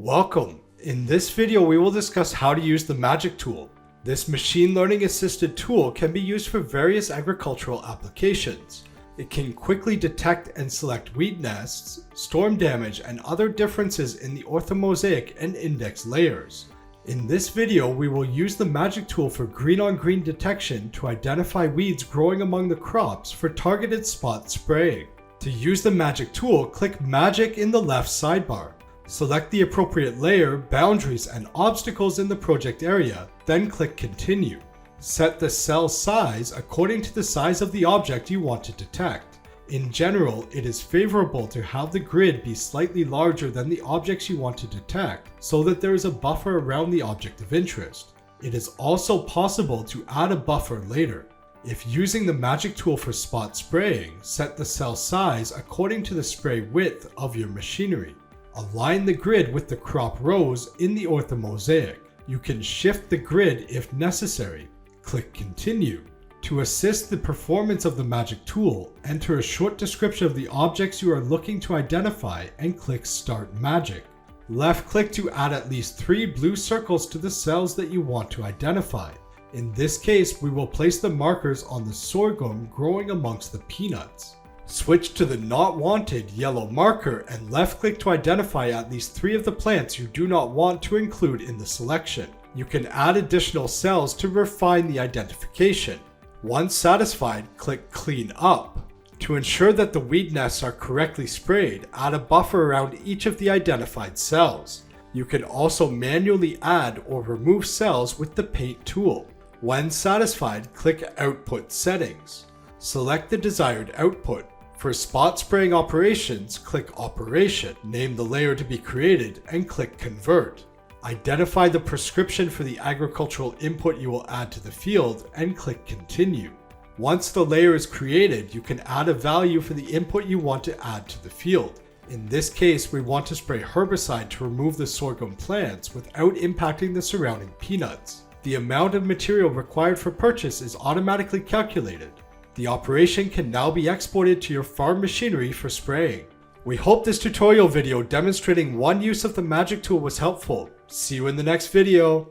Welcome! In this video we will discuss how to use the Magic Tool. This machine learning assisted tool can be used for various agricultural applications. It can quickly detect and select weed nests, storm damage, and other differences in the orthomosaic and index layers. In this video we will use the Magic Tool for green-on-green detection to identify weeds growing among the crops for targeted spot spraying. To use the Magic Tool, click Magic in the left sidebar. Select the appropriate layer, boundaries, and obstacles in the project area, then click Continue. Set the cell size according to the size of the object you want to detect. In general, it is favorable to have the grid be slightly larger than the objects you want to detect, so that there is a buffer around the object of interest. It is also possible to add a buffer later. If using the Magic Tool for spot spraying, set the cell size according to the spray width of your machinery. Align the grid with the crop rows in the orthomosaic. You can shift the grid if necessary. Click Continue. To assist the performance of the Magic Tool, enter a short description of the objects you are looking to identify and click Start Magic. Left click to add at least 3 blue circles to the cells that you want to identify. In this case, we will place the markers on the sorghum growing amongst the peanuts. Switch to the Not Wanted yellow marker and left click to identify at least 3 of the plants you do not want to include in the selection. You can add additional cells to refine the identification. Once satisfied, click Clean Up. To ensure that the weed nests are correctly sprayed, add a buffer around each of the identified cells. You can also manually add or remove cells with the Paint tool. When satisfied, click Output Settings. Select the desired output. For spot spraying operations, click Operation, name the layer to be created, and click Convert. Identify the prescription for the agricultural input you will add to the field, and click Continue. Once the layer is created, you can add a value for the input you want to add to the field. In this case, we want to spray herbicide to remove the sorghum plants without impacting the surrounding peanuts. The amount of material required for purchase is automatically calculated. The operation can now be exported to your farm machinery for spraying. We hope this tutorial video demonstrating one use of the Magic Tool was helpful. See you in the next video.